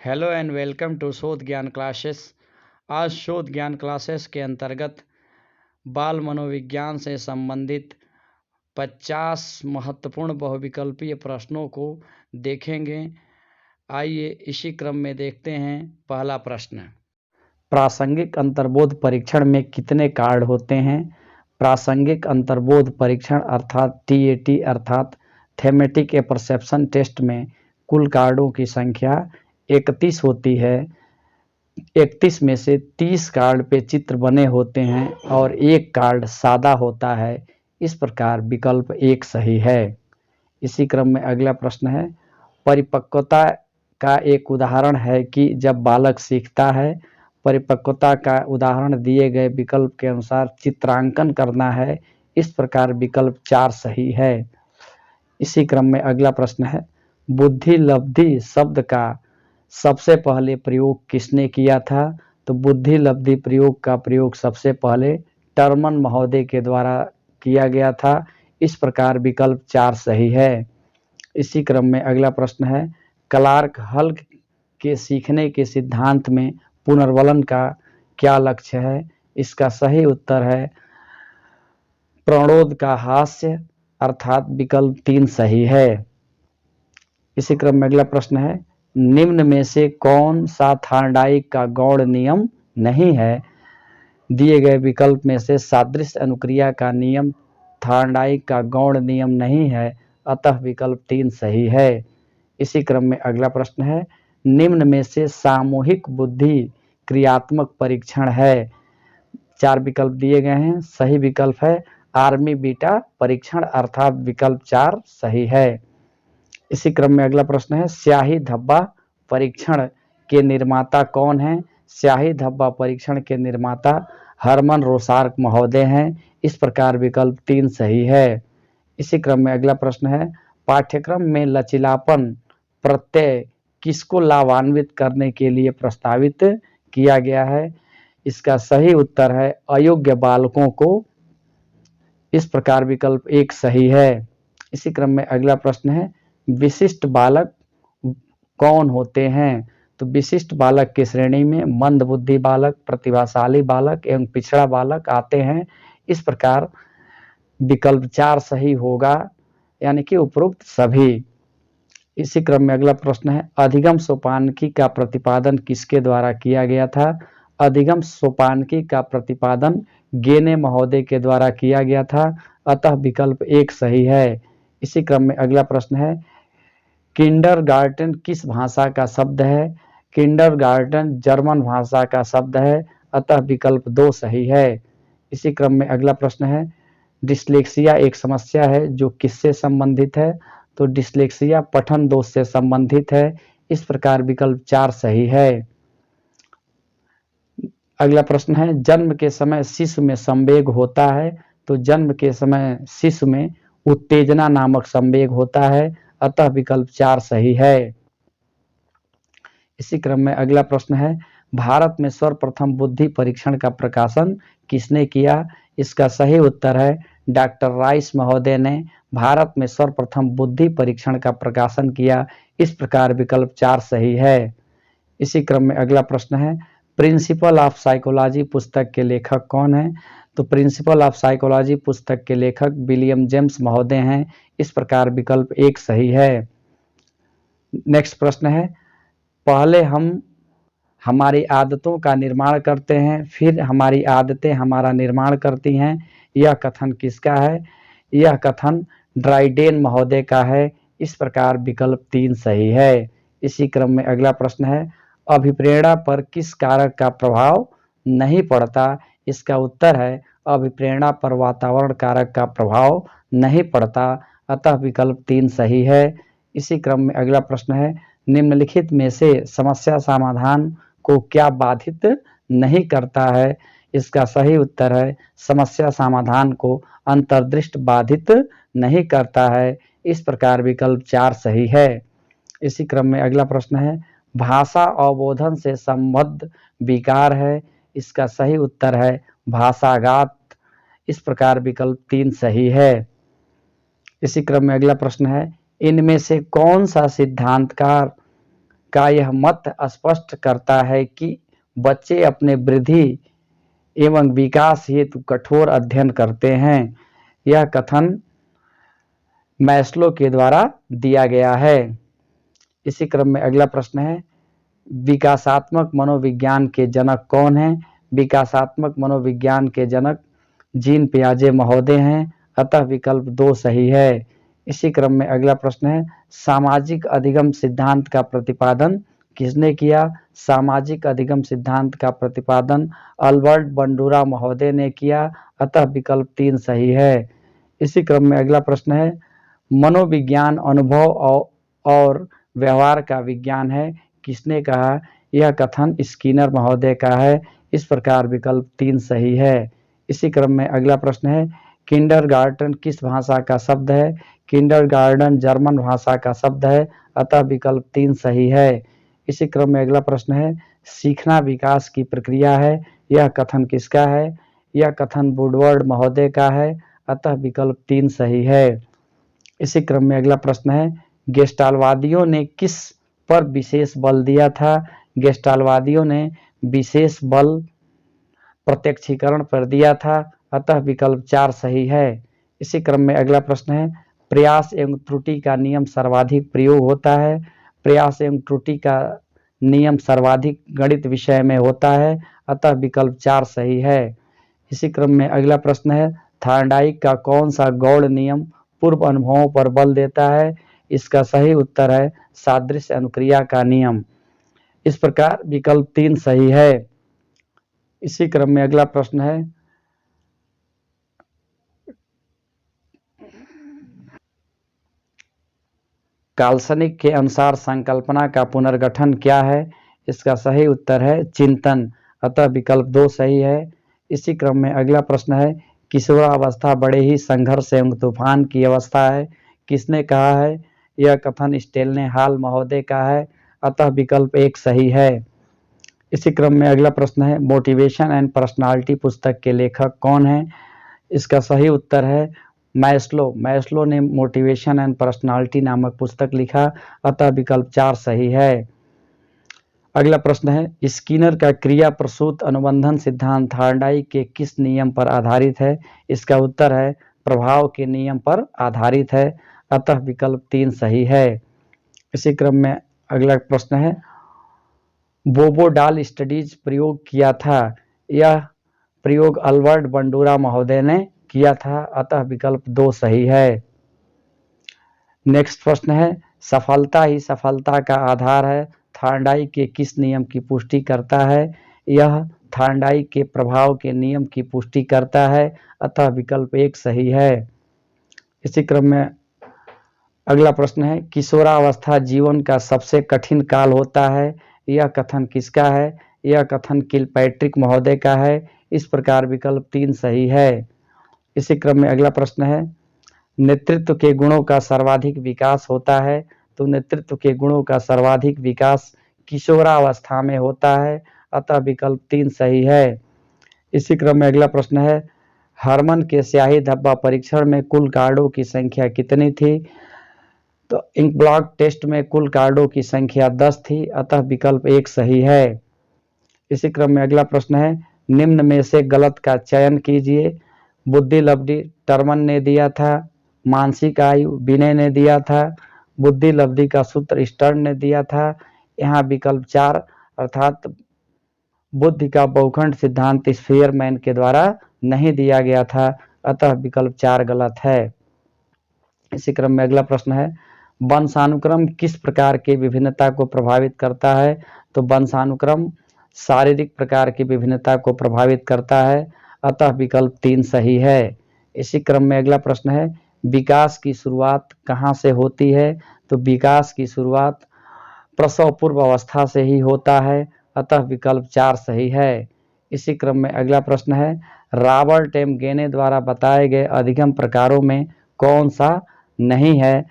Hello and welcome to शोध ज्ञान classes. आज शोध ज्ञान क्लासेस के अंतर्गत बाल मनोविज्ञान से संबंधित 50 महत्वपूर्ण बहुविकल्पीय प्रश्नों को देखेंगे। आइए इसी क्रम में देखते हैं। पहला प्रश्न, प्रासंगिक अंतर्बोध परीक्षण में कितने कार्ड होते हैं? प्रासंगिक अंतर्बोध परीक्षण अर्थात TAT अर्थात थेमेटिक परसेप्शन टेस्ट में कुल कार्डों की संख्या 31 होती है। 31 में से 30 कार्ड पे चित्र बने होते हैं और एक कार्ड सादा होता है। इस प्रकार विकल्प 1 सही है। इसी क्रम में अगला प्रश्न है, परिपक्वता का एक उदाहरण है कि जब बालक सीखता है। परिपक्वता का उदाहरण दिए गए विकल्प के अनुसार चित्रांकन करना है। इस प्रकार विकल्प 4 सही है। इसी क्रम में अगला प्रश्न है, बुद्धि लब्धि शब्द का सबसे पहले प्रयोग किसने किया था? तो बुद्धि लब्धि प्रयोग का प्रयोग सबसे पहले टर्मन महोदय के द्वारा किया गया था। इस प्रकार विकल्प 4 सही है। इसी क्रम में अगला प्रश्न है, क्लार्क हल के सीखने के सिद्धांत में पुनर्वलन का क्या लक्ष्य है? इसका सही उत्तर है प्रणोद का हास्य अर्थात विकल्प 3 सही है। इसी क्रम में अगला प्रश्न है, निम्न में से कौन सा थार्नडाइक का गौण नियम नहीं है? दिए गए विकल्प में से सादृश्य अनुक्रिया का नियम थार्नडाइक का गौण नियम नहीं है, अतः विकल्प 3 सही है। इसी क्रम में अगला प्रश्न है, निम्न में से सामूहिक बुद्धि क्रियात्मक परीक्षण है। 4 विकल्प दिए गए हैं। सही विकल्प है आर्मी बीटा परीक्षण अर्थात विकल्प 4 सही है। इसी क्रम में अगला प्रश्न है, स्याही धब्बा परीक्षण के निर्माता कौन हैं? स्याही धब्बा परीक्षण के निर्माता हरमन रोसार्क महोदय हैं। इस प्रकार विकल्प 3 सही है। इसी क्रम में अगला प्रश्न है, पाठ्यक्रम में लचीलापन प्रत्यय किसको लाभान्वित करने के लिए प्रस्तावित किया गया है? इसका सही उत्तर है अयोग्य बालकों को। इस प्रकार विकल्प 1 सही है। इसी क्रम में अगला प्रश्न है, विशिष्ट बालक कौन होते हैं? तो विशिष्ट बालक की श्रेणी में मंदबुद्धि बालक, प्रतिभाशाली बालक एवं पिछड़ा बालक आते हैं। इस प्रकार विकल्प 4 सही होगा, यानी कि उपरोक्त सभी। इसी क्रम में अगला प्रश्न है, अधिगम सोपानकी का प्रतिपादन किसके द्वारा किया गया था? अधिगम सोपानकी का प्रतिपादन गेने महोदय के द्वारा किया गया था, अतः विकल्प 1 सही है। इसी क्रम में अगला प्रश्न है, किंडरगार्टन किस भाषा का शब्द है? किंडरगार्टन जर्मन भाषा का शब्द है, अतः विकल्प 2 सही है। इसी क्रम में अगला प्रश्न है, डिस्लेक्सिया एक समस्या है जो किससे संबंधित है? तो डिस्लेक्सिया पठन दोष से संबंधित है। इस प्रकार विकल्प 4 सही है। अगला प्रश्न है, जन्म के समय शिशु में संवेग होता है। तो जन्म के समय शिशु में उत्तेजना नामक संवेग होता है, अतः विकल्प 4 सही है। इसी क्रम में अगला प्रश्न है, भारत में सर्वप्रथम बुद्धि परीक्षण का प्रकाशन किसने किया? इसका सही उत्तर है डॉक्टर राइस महोदय ने भारत में सर्वप्रथम बुद्धि परीक्षण का प्रकाशन किया। इस प्रकार विकल्प 4 सही है। इसी क्रम में अगला प्रश्न है, प्रिंसिपल ऑफ साइकोलॉजी पुस्तक के लेखक कौन है? तो प्रिंसिपल ऑफ साइकोलॉजी पुस्तक के लेखक विलियम जेम्स महोदय हैं। इस प्रकार विकल्प 1 सही है। नेक्स्ट प्रश्न है, पहले हम हमारी आदतों का निर्माण करते हैं, फिर हमारी आदतें हमारा निर्माण करती हैं। यह कथन किसका है? यह कथन ड्राइडेन महोदय का है। इस प्रकार विकल्प 3 सही है। इसी क्रम में अगला प्रश्न है, अभिप्रेरणा पर किस कारक का प्रभाव नहीं पड़ता? इसका उत्तर है अभिप्रेरणा पर वातावरण कारक का प्रभाव नहीं पड़ता, अतः विकल्प 3 सही है। इसी क्रम में अगला प्रश्न है, निम्नलिखित में से समस्या समाधान को क्या बाधित नहीं करता है? इसका सही उत्तर है समस्या समाधान को अंतर्दृष्टि बाधित नहीं करता है। इस प्रकार विकल्प 4 सही है। इसी क्रम में अगला प्रश्न है, भाषा अवबोधन से संबद्ध विकार है। इसका सही उत्तर है भाषाघात। इस प्रकार विकल्प 3 सही है। इसी क्रम में अगला प्रश्न है, इनमें से कौन सा सिद्धांतकार का यह मत स्पष्ट करता है कि बच्चे अपने वृद्धि एवं विकास हेतु कठोर अध्ययन करते हैं। यह कथन मैस्लो के द्वारा दिया गया है। इसी क्रम में अगला प्रश्न है, विकासात्मक मनोविज्ञान के जनक कौन हैं? विकासात्मक मनोविज्ञान के जनक जीन पियाजे महोदय हैं, अतः विकल्प 2 सही है। इसी क्रम में अगला प्रश्न है, सामाजिक अधिगम सिद्धांत का प्रतिपादन किसने किया? सामाजिक अधिगम सिद्धांत का प्रतिपादन अल्बर्ट बंडूरा महोदय ने किया, अतः विकल्प 3 सही है। इसी क्रम में अगला प्रश्न है, मनोविज्ञान अनुभव और व्यवहार का विज्ञान है, किसने कहा? यह कथन स्किनर महोदय का है, इस प्रकार विकल्प 3 सही है। इसी क्रम में अगला प्रश्न है, किंडरगार्टन किस भाषा का शब्द है? किंडरगार्टन जर्मन भाषा का शब्द है, अतः विकल्प 3 सही है। इसी क्रम में अगला प्रश्न है, सीखना विकास की प्रक्रिया है, यह कथन किसका है? यह कथन वुडवर्ड महोदय का है, अतः विकल्प 3 सही है। इसी क्रम में अगला प्रश्न है, गेस्टालवादियों ने किस पर विशेष बल दिया था? गेस्टालवादियों ने विशेष बल प्रत्यक्षीकरण पर दिया था, अतः विकल्प 4 सही है। इसी क्रम में अगला प्रश्न है, प्रयास एवं त्रुटि का नियम सर्वाधिक प्रयोग होता है। प्रयास एवं त्रुटि का नियम सर्वाधिक गणित विषय में होता है, अतः विकल्प 4 सही है। इसी क्रम में अगला प्रश्न है, थार्नडाइक का कौन सा गौड़ नियम पूर्व अनुभवों पर बल देता है? इसका सही उत्तर है सादृश्य अनुक्रिया का नियम। इस प्रकार विकल्प 3 सही है। इसी क्रम में अगला प्रश्न है, काल्सनिक के अनुसार संकल्पना का पुनर्गठन क्या है? इसका सही उत्तर है चिंतन, अतः विकल्प 2 सही है। इसी क्रम में अगला प्रश्न है, किशोरावस्था बड़े ही संघर्ष एवं तूफान की अवस्था है, किसने कहा है? यह कथन स्टेलने हाल महोदय का है, अतः विकल्प 1 सही है। इसी क्रम में अगला प्रश्न है, मोटिवेशन एंड पर्सनालिटी पुस्तक के लेखक कौन है? इसका सही उत्तर है मैस्लो। मैस्लो ने मोटिवेशन एंड पर्सनालिटी नामक पुस्तक लिखा, अतः विकल्प 4 सही है। अगला प्रश्न है, स्किनर का क्रिया प्रसूत अनुबंधन सिद्धांत थार्नडाइक के किस नियम पर आधारित है? इसका उत्तर है प्रभाव के नियम पर आधारित है, अतः विकल्प 3 सही है। इसी क्रम में अगला प्रश्न है, बोबोडाल स्टडीज प्रयोग किया था, यह प्रयोग अल्बर्ट बंडूरा महोदय ने किया था, अतः विकल्प 2 सही है। नेक्स्ट प्रश्न है, सफलता ही सफलता का आधार है, थार्नडाइक के किस नियम की पुष्टि करता है? यह थार्नडाइक के प्रभाव के नियम की पुष्टि करता है, अतः विकल्प 1 सही है। इसी क्रम में अगला प्रश्न है, किशोरावस्था जीवन का सबसे कठिन काल होता है, यह कथन किसका है? यह कथन किलपैट्रिक महोदय का है, इस प्रकार विकल्प 3 सही है। इसी क्रम में अगला प्रश्न है, नेतृत्व के गुणों का सर्वाधिक विकास होता है, तो नेतृत्व के गुणों का सर्वाधिक विकास किशोरावस्था में होता है, अतः विकल्प 3 सही है। इसी क्रम में अगला प्रश्न है, हरमन के स्याही धब्बा परीक्षण में कुल कार्डों की संख्या कितनी थी? तो इंक ब्लॉक टेस्ट में कुल कार्डों की संख्या 10 थी, अतः विकल्प 1 सही है। इसी क्रम में अगला प्रश्न है, निम्न में से गलत का चयन कीजिए। बुद्धि लब्धि टर्मन ने दिया था, मानसिक आयु विनय ने दिया था, बुद्धि लब्धि का सूत्र स्टर्न ने दिया था। यहाँ विकल्प 4 अर्थात बुद्धि का बहुखंड सिद्धांत स्फीयरमैन के द्वारा नहीं दिया गया था, अतः विकल्प 4 गलत है। इसी क्रम में अगला प्रश्न है, वंशानुक्रम किस प्रकार की विभिन्नता को प्रभावित करता है? तो वंशानुक्रम शारीरिक प्रकार की विभिन्नता को प्रभावित करता है, अतः विकल्प 3 सही है। इसी क्रम में अगला प्रश्न है, विकास की शुरुआत कहाँ से होती है? तो विकास की शुरुआत प्रसव पूर्व अवस्था से ही होता है, अतः विकल्प 4 सही है। इसी क्रम में अगला प्रश्न है, रॉबर्ट एम गेने द्वारा बताए गए अधिगम प्रकारों में कौन सा नहीं है?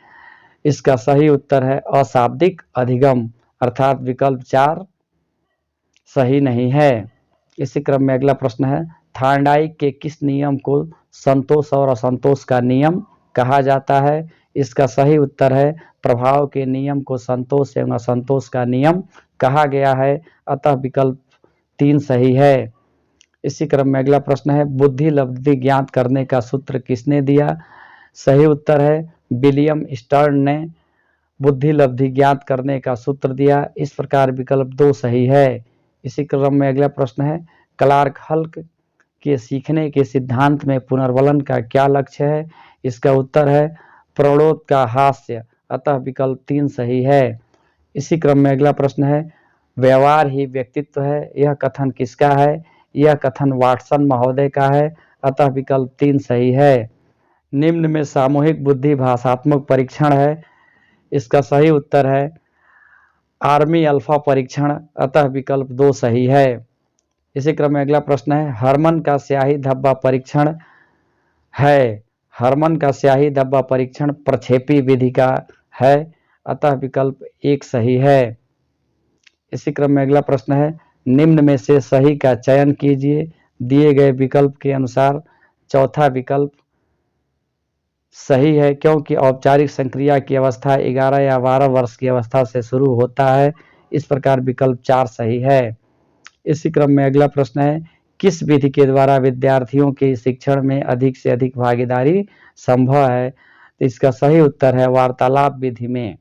इसका सही उत्तर है अशाब्दिक अधिगम, अर्थात विकल्प 4 सही नहीं है। इसी क्रम में अगला प्रश्न है, थार्नडाइक के किस नियम को संतोष और असंतोष का नियम कहा जाता है? इसका सही उत्तर है प्रभाव के नियम को संतोष एवं असंतोष का नियम कहा गया है, अतः विकल्प 3 सही है। इसी क्रम में अगला प्रश्न है बुद्धि लब्धि ज्ञात करने का सूत्र किसने दिया? सही उत्तर है विलियम स्टर्न ने बुद्धि लब्धि ज्ञात करने का सूत्र दिया। इस प्रकार विकल्प 2 सही है। इसी क्रम में अगला प्रश्न है क्लार्क हल्क के सीखने के सिद्धांत में पुनर्वलन का क्या लक्ष्य है? इसका उत्तर है प्रणोद का हास्य, अतः विकल्प 3 सही है। इसी क्रम में अगला प्रश्न है व्यवहार ही व्यक्तित्व है, यह कथन किसका है? यह कथन वाटसन महोदय का है, अतः विकल्प 3 सही है। निम्न में सामूहिक बुद्धि भाषात्मक परीक्षण है, इसका सही उत्तर है आर्मी अल्फा परीक्षण, अतः विकल्प 2 सही है। इसी क्रम में अगला प्रश्न है हरमन का स्याही धब्बा परीक्षण है, हरमन का स्याही धब्बा परीक्षण प्रक्षेपी विधि का है, अतः विकल्प 1 सही है। इसी क्रम में अगला प्रश्न है निम्न में से सही का चयन कीजिए, दिए गए विकल्प के अनुसार चौथा विकल्प सही है क्योंकि औपचारिक संक्रिया की अवस्था 11 या 12 वर्ष की अवस्था से शुरू होता है, इस प्रकार विकल्प 4 सही है। इसी क्रम में अगला प्रश्न है किस विधि के द्वारा विद्यार्थियों के शिक्षण में अधिक से अधिक भागीदारी संभव है? तो इसका सही उत्तर है वार्तालाप विधि में,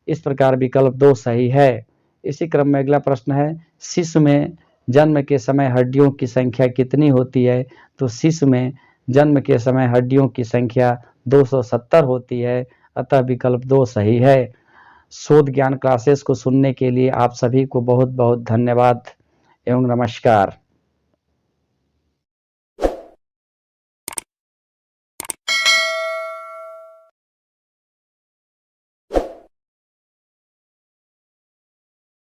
इस प्रकार विकल्प 2 सही है। इसी क्रम में अगला प्रश्न है शिशु में जन्म के समय हड्डियों की संख्या कितनी होती है? तो शिशु में जन्म के समय हड्डियों की संख्या 270 होती है, अतः विकल्प 2 सही है। शोध ज्ञान क्लासेस को सुनने के लिए आप सभी को बहुत बहुत धन्यवाद एवं नमस्कार।